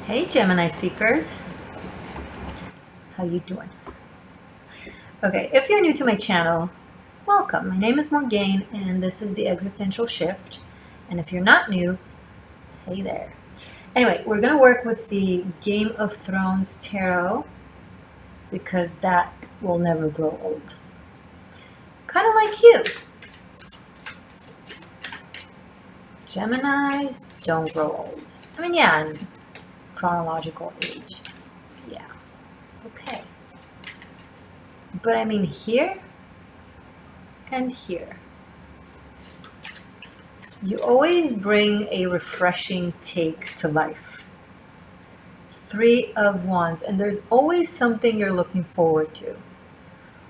Hey Gemini seekers, how you doing? Okay, if you're new to my channel, welcome. My name is Morgane and this is the Existential Shift. And if you're not new, hey there. Anyway, we're going to work with the Game of Thrones tarot because that will never grow old. Kind of like you. Geminis don't grow old. I mean, yeah, in chronological age. Yeah. Okay. But I mean here and here. You always bring a refreshing take to life. 3 of Wands, and there's always something you're looking forward to.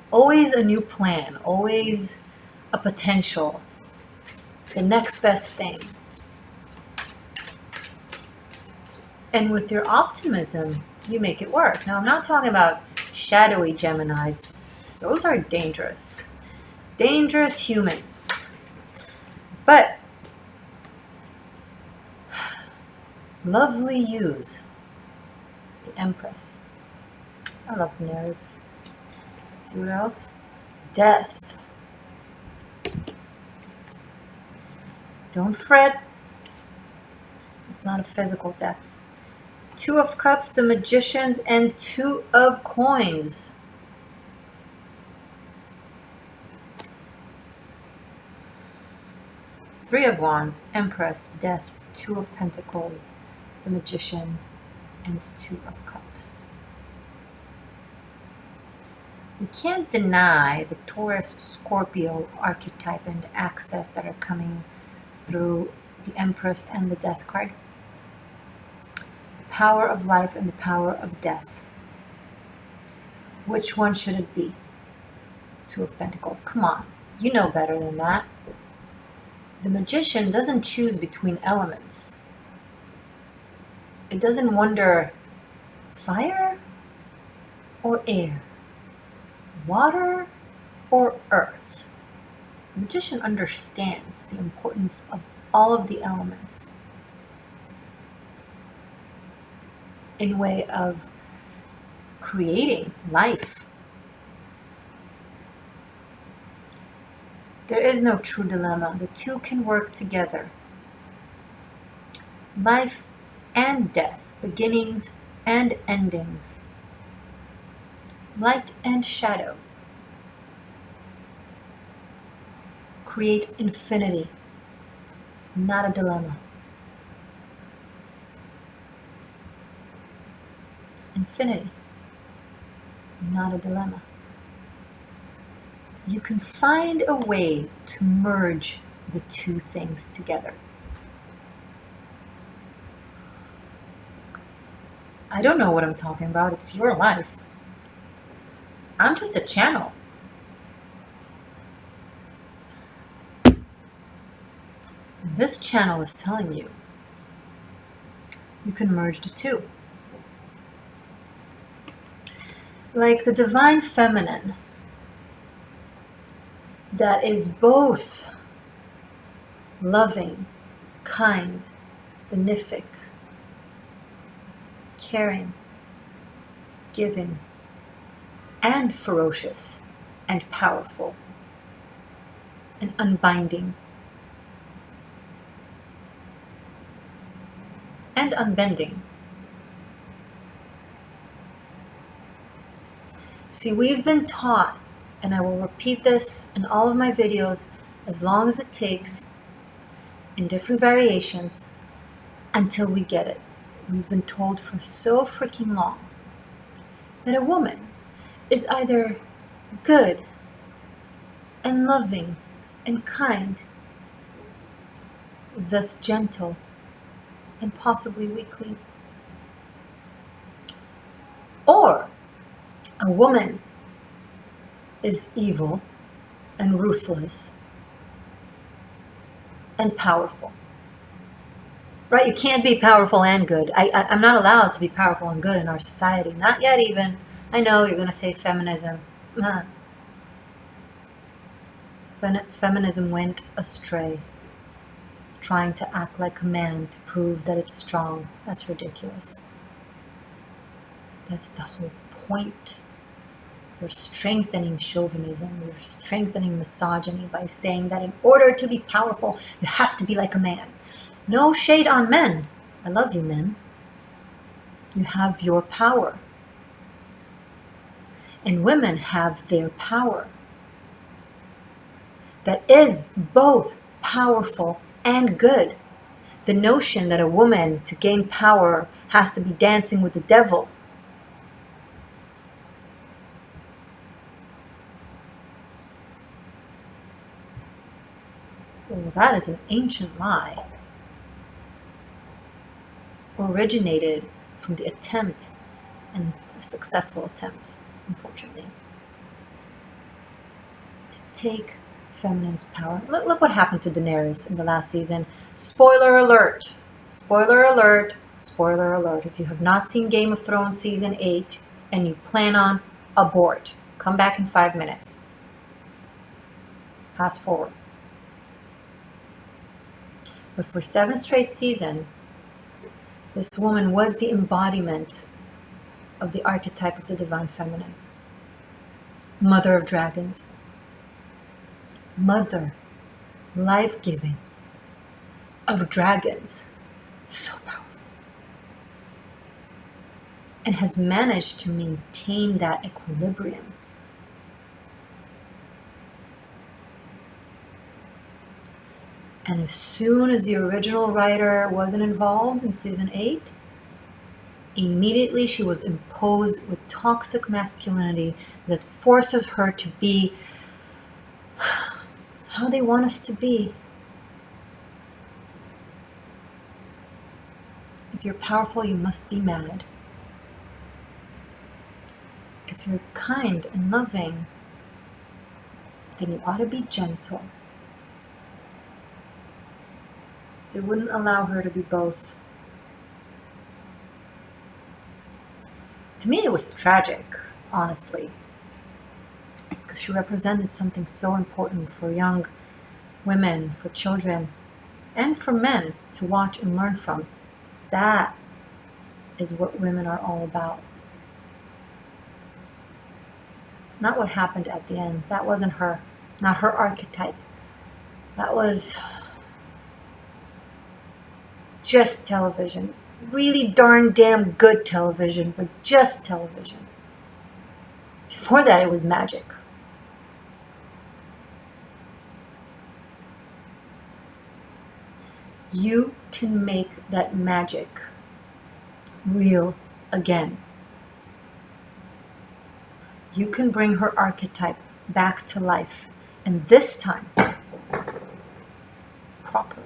Always a new plan, always a potential, the next best thing. And with your optimism, you make it work. Now, I'm not talking about shadowy Geminis. Those are dangerous. Dangerous humans. But lovely yous. The Empress. I love Daenerys. Let's see what else. Death. Don't fret. It's not a physical death. 2 of Cups, the Magicians, and 2 of Coins. Three of Wands, Empress, Death, 2 of Pentacles, the Magician, and 2 of Cups. We can't deny the Taurus, Scorpio archetype and access that are coming through the Empress and the Death card. The power of life and the power of death. Which one should it be? 2 of Pentacles. Come on, you know better than that. The Magician doesn't choose between elements. It doesn't wonder fire or air, water or earth. The Magician understands the importance of all of the elements in way of creating life. There is no true dilemma. The 2 can work together. Life and death, beginnings and endings, light and shadow, create infinity, not a dilemma. Infinity, not a dilemma. You can find a way to merge the 2 things together. I don't know what I'm talking about. It's your life. I'm just a channel. And this channel is telling you you can merge the 2. Like the divine feminine that is both loving, kind, benefic, caring, giving, and ferocious, and powerful, and unbinding, and unbending. See, we've been taught, and I will repeat this in all of my videos as long as it takes, in different variations, until we get it. We've been told for so freaking long that a woman is either good and loving and kind, thus gentle and possibly weakly, or a woman is evil and ruthless and powerful. Right? You can't be powerful and good. I'm not allowed to be powerful and good in our society. Not yet even. I know you're going to say feminism. Feminism went astray. trying to act like a man to prove that it's strong. That's ridiculous. That's the whole point. You're strengthening chauvinism. You're strengthening misogyny by saying that in order to be powerful, you have to be like a man. No shade on men. I love you, men. You have your power. And women have their power. That is both powerful and good. The notion that a woman, to gain power, has to be dancing with the devil. Well, that is an ancient lie. Originated from the attempt, and the successful attempt, unfortunately, to take feminine's power. Look what happened to Daenerys in the last season. Spoiler alert! Spoiler alert! Spoiler alert. If you have not seen Game of Thrones Season 8 and you plan on, abort. Come back in 5 minutes. Fast forward. But for 7 straight seasons, this woman was the embodiment of the archetype of the divine feminine. Mother of dragons. Mother, life-giving, of dragons. So powerful. And has managed to maintain that equilibrium. And as soon as the original writer wasn't involved in season 8, immediately she was imposed with toxic masculinity that forces her to be how they want us to be. If you're powerful, you must be mad. If you're kind and loving, then you ought to be gentle. They wouldn't allow her to be both. To me, it was tragic, honestly, because she represented something so important for young women, for children, and for men to watch and learn from. That is what women are all about. Not what happened at the end. That wasn't her. Not her archetype. That was just television. Really darn damn good television, but just television. Before that, it was magic. You can make that magic real again. You can bring her archetype back to life, and this time, properly.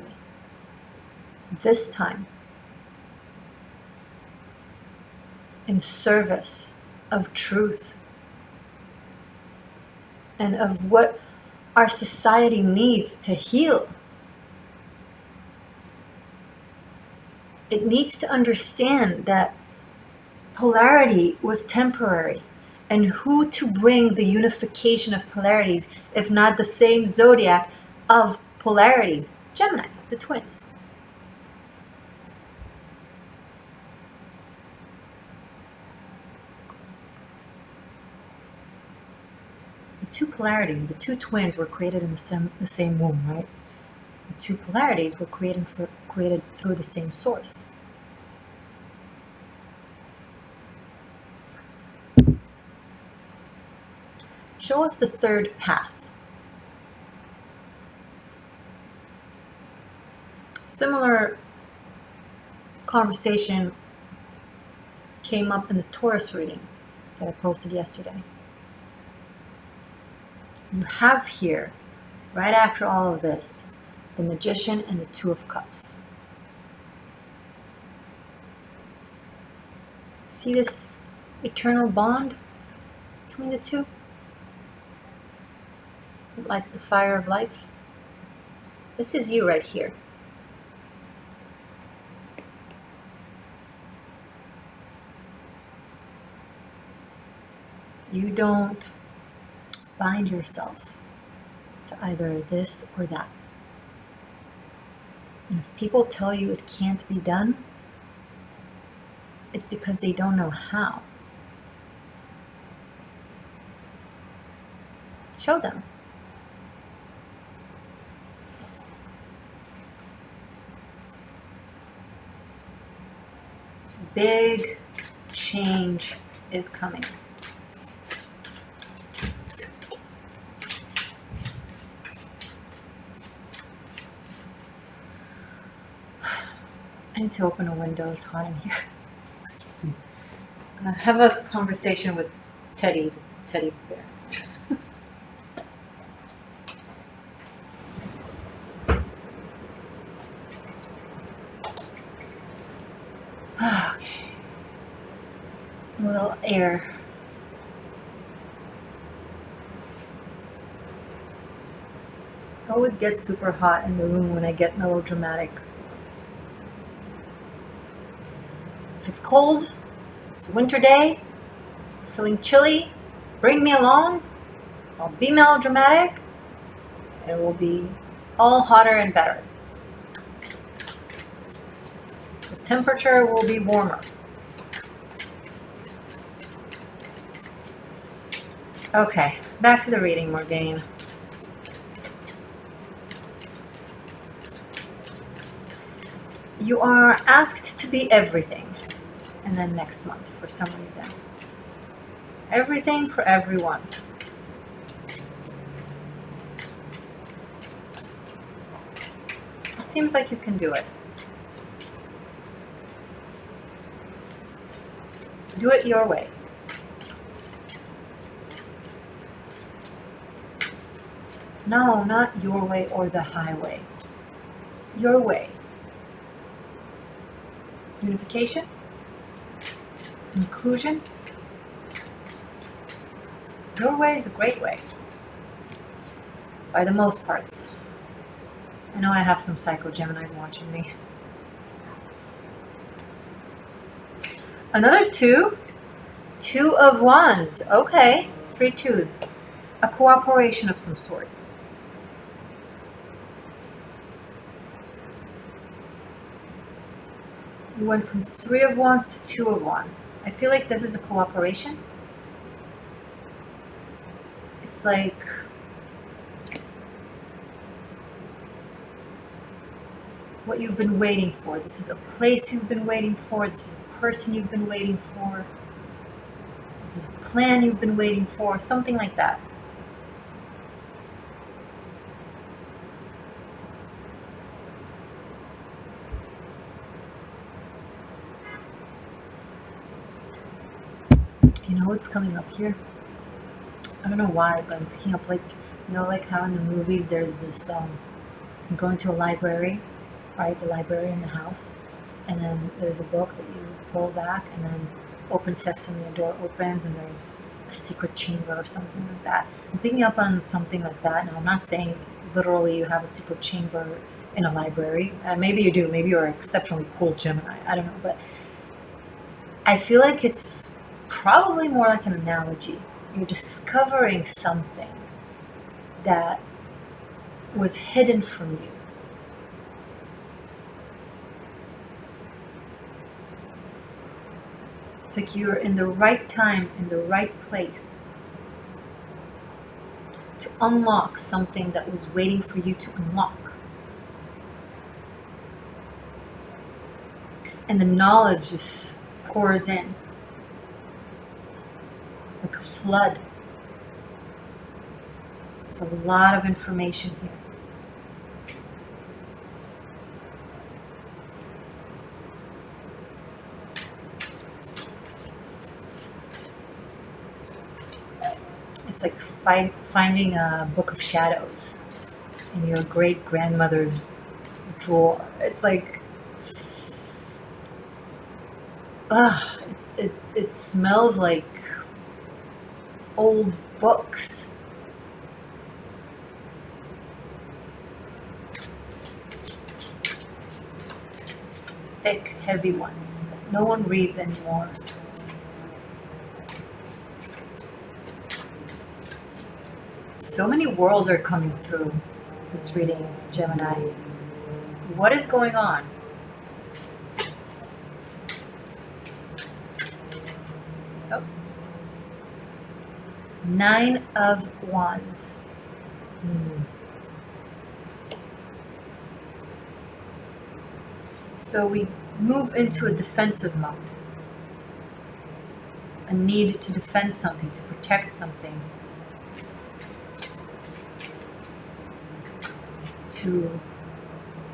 This time, in service of truth and of what our society needs to heal. It needs to understand that polarity was temporary, and who to bring the unification of polarities if not the same zodiac of polarities? Gemini, the twins. Two polarities, the two twins were created in the same womb, right? The two polarities were created through the same source. Show us the third path. Similar conversation came up in the Taurus reading that I posted yesterday. You have here, right after all of this, the Magician and the Two of Cups. See this eternal bond between the two? It lights the fire of life. This is you right here. You don't bind yourself to either this or that. And if people tell you it can't be done, it's because they don't know how. show them. Big change is coming. I need to open a window. It's hot in here. Excuse me. Have a conversation with Teddy, the teddy bear. Okay. A little air. I always get super hot in the room when I get melodramatic. If it's cold, it's a winter day, feeling chilly, bring me along. I'll be melodramatic. It will be all hotter and better. The temperature will be warmer. Okay, back to the reading, Morgane. You are asked to be everything. And then next month, for some reason. Everything for everyone. It seems like you can do it. Do it your way. No, not your way or the highway. Your way. Unification. Inclusion. Your way is a great way. By the most parts. I know I have some psycho Geminis watching me. Another two. Two of Wands. Okay. 3 twos. A cooperation of some sort. You went from 3 of Wands to 2 of Wands. I feel like this is a cooperation. It's like what you've been waiting for. This is a place you've been waiting for. This is a person you've been waiting for. This is a plan you've been waiting for. Something like that. You know what's coming up here? I don't know why, but I'm picking up, like, you know, like how in the movies there's this, you go into a library, right? The library in the house, and then there's a book that you pull back, and then open sesame, a door opens, and there's a secret chamber or something like that. I'm picking up on something like that. Now, I'm not saying literally you have a secret chamber in a library. Maybe you do. Maybe you're an exceptionally cool Gemini. I don't know, but I feel like it's probably more like an analogy. You're discovering something that was hidden from you. It's like you're in the right time, in the right place to unlock something that was waiting for you to unlock. And the knowledge just pours in. Like a flood. There's a lot of information here. It's like finding a book of shadows in your great grandmother's drawer. It's like, it smells like old books. Thick, heavy ones that no one reads anymore. So many worlds are coming through this reading, Gemini. What is going on? Oh. Nine of Wands. So we move into a defensive mode. A need to defend something, to protect something. To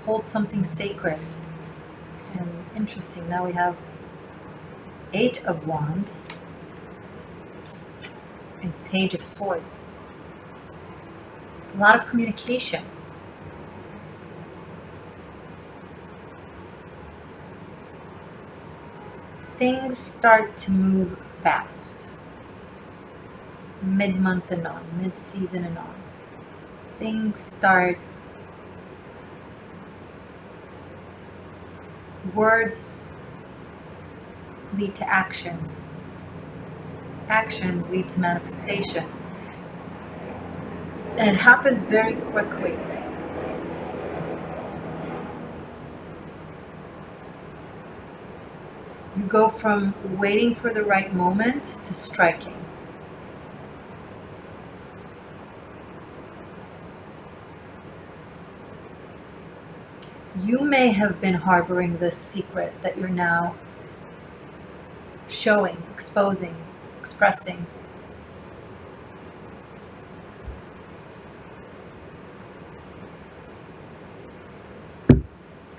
hold something sacred. And interesting, now we have 8 of Wands and Page of Swords. A lot of communication. Things start to move fast. Mid-month and on, mid-season and on. Things start. Words lead to actions. Actions lead to manifestation. And it happens very quickly. You go from waiting for the right moment to striking. You may have been harboring this secret that you're now showing, exposing, expressing.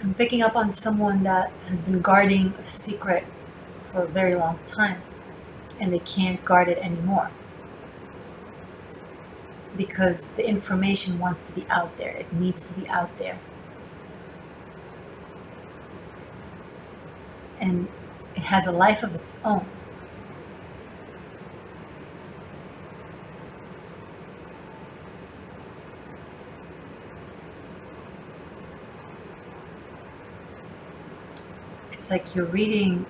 I'm picking up on someone that has been guarding a secret for a very long time, and they can't guard it anymore because the information wants to be out there. It needs to be out there. And it has a life of its own. It's like you're reading,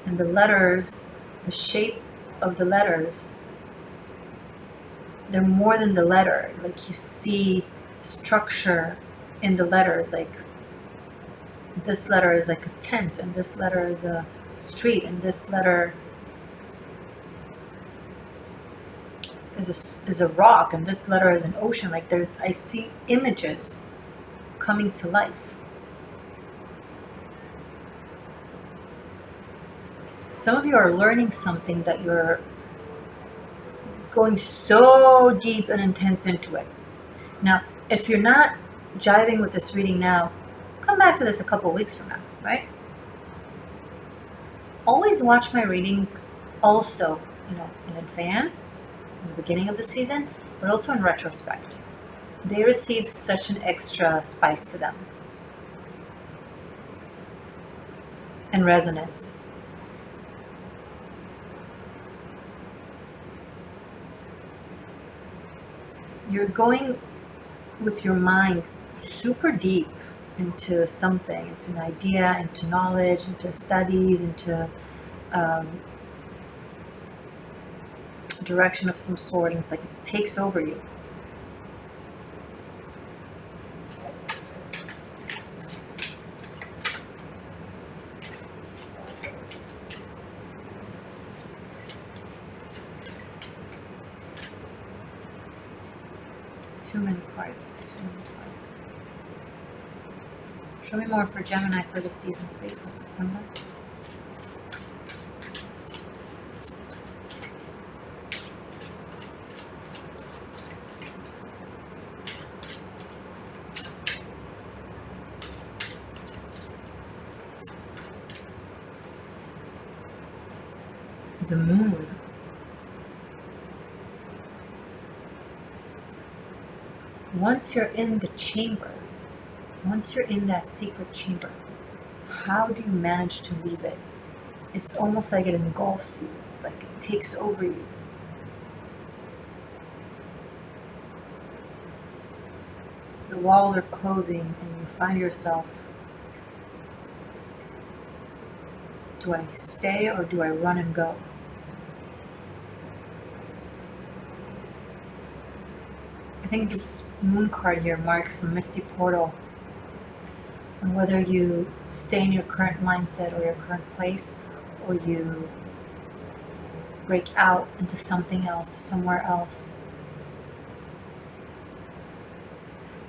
and the letters, the shape of the letters, they're more than the letter. Like you see structure in the letters, like this letter is like a tent, and this letter is a street, and this letter is a rock, and this letter is an ocean. Like I see images coming to life. Some of you are learning something that you're going so deep and intense into it. Now, if you're not jiving with this reading now, come back to this a couple weeks from now, right? Always watch my readings also, in advance, in the beginning of the season, but also in retrospect. They receive such an extra spice to them. And resonance. You're going with your mind super deep into something, into an idea, into knowledge, into studies, into a direction of some sort, and it's like it takes over you. Too many cards. Show me more for Gemini for the season, please, for September. The moon. Once you're in the chamber, once you're in that secret chamber, how do you manage to leave it? It's almost like it engulfs you. It's like it takes over you. The walls are closing and you find yourself, do I stay or do I run and go? I think this moon card here marks a misty portal. And whether you stay in your current mindset or your current place, or you break out into something else, somewhere else.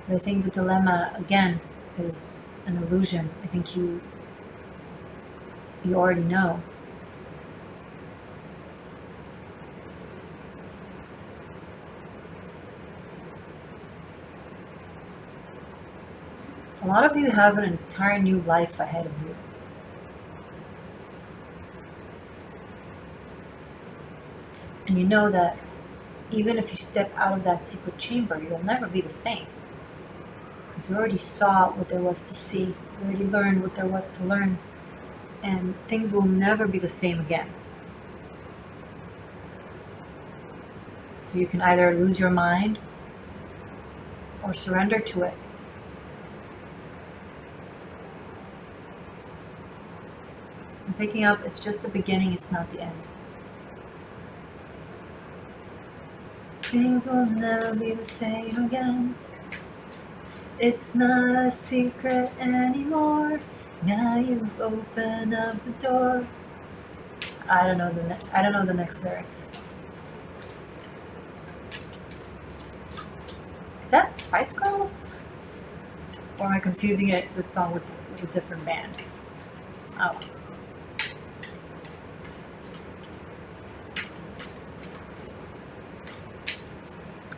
But I think the dilemma, again, is an illusion. I think you already know. A lot of you have an entire new life ahead of you. And you know that even if you step out of that secret chamber, you'll never be the same. Because you already saw what there was to see. You already learned what there was to learn. And things will never be the same again. So you can either lose your mind or surrender to it. I'm picking up, it's just the beginning, it's not the end. Things will never be the same again. It's not a secret anymore. Now you've opened up the door. I don't know the next lyrics. Is that Spice Girls? Or am I confusing this song with a different band? Oh.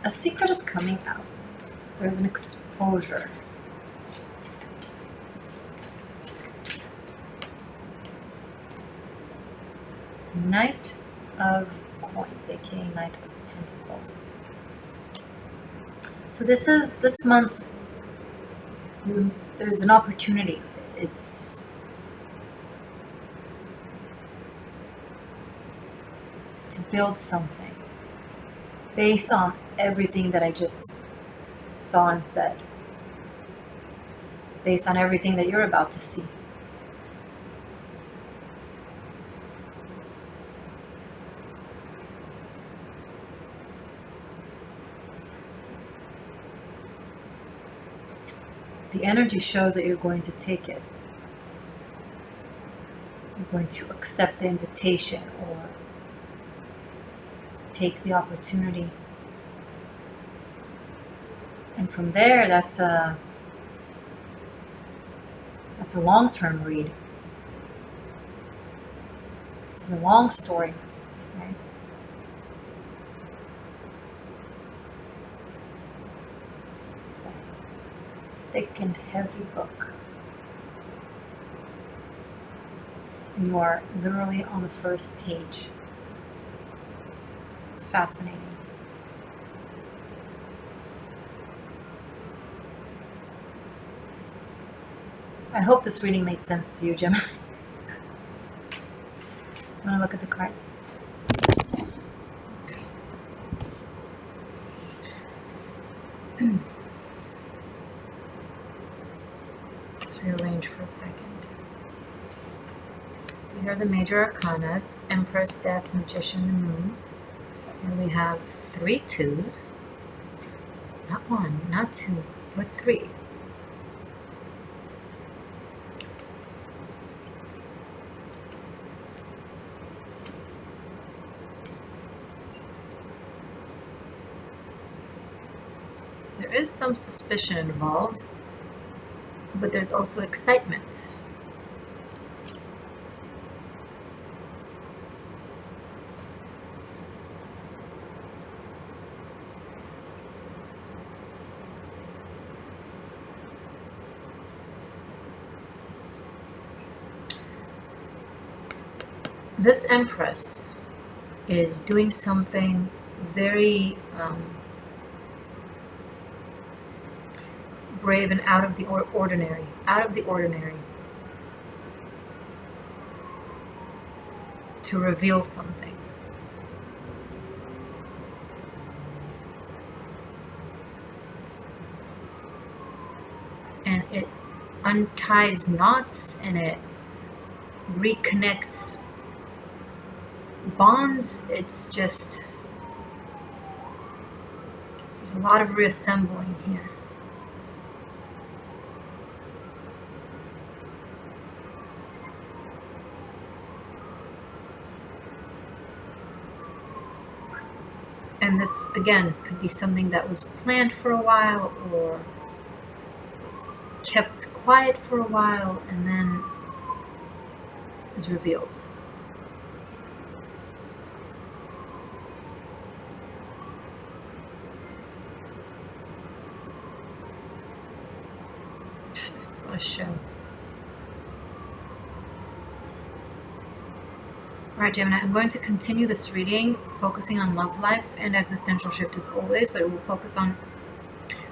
A secret is coming out. There's an exposure. Knight of Coins, aka Knight of Pentacles. So this month, there's an opportunity. It's to build something based on everything that I just saw and said, based on everything that you're about to see. The energy shows that you're going to take it. You're going to accept the invitation or take the opportunity. And from there, that's a long-term read. This is a long story, right? It's a thick and heavy book. And you are literally on the first page. It's fascinating. I hope this reading made sense to you, Gemini. I'm going to look at the cards. Okay. Let's rearrange for a second. These are the major arcanas: Empress, Death, Magician, and Moon. And we have 3 twos. Not 1, not 2, but 3. There is some suspicion involved, but there's also excitement. This Empress is doing something very brave and out of the ordinary, to reveal something. And it unties knots and it reconnects bonds. It's just, there's a lot of reassembling here. And this, again, could be something that was planned for a while or was kept quiet for a while and then is revealed. What a show. Alright, Gemini, I'm going to continue this reading, focusing on love life and existential shift as always, but it will focus on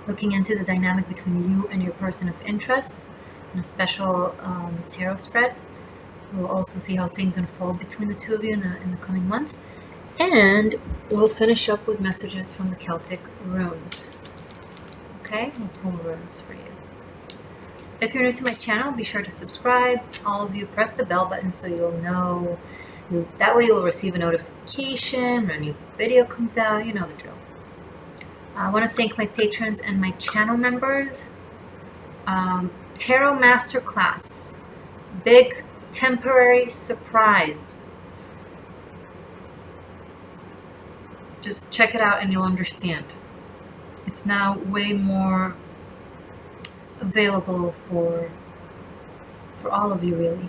looking into the dynamic between you and your person of interest in a special tarot spread. We'll also see how things unfold between the two of you in the coming month. And we'll finish up with messages from the Celtic runes. Okay? We'll pull runes for you. If you're new to my channel, be sure to subscribe. All of you, press the bell button so you'll know. That way you'll receive a notification when a new video comes out. You know the drill. I want to thank my patrons and my channel members. Tarot Masterclass. Big temporary surprise. Just check it out and you'll understand. It's now way more available for all of you, really.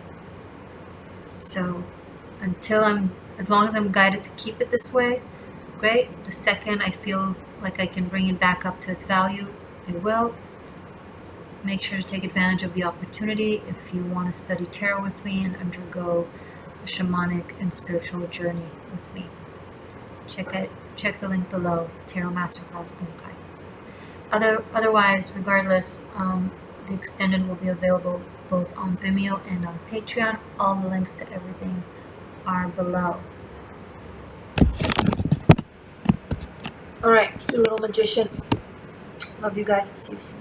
So as long as I'm guided to keep it this way, great. The second I feel like I can bring it back up to its value, I will. Make sure to take advantage of the opportunity if you want to study tarot with me and undergo a shamanic and spiritual journey with me. Check the link below, Tarot Masterclass book guide. Otherwise, regardless, the extended will be available both on Vimeo and on Patreon. All the links to everything are below. Alright, you little magician. Love you guys. See you soon.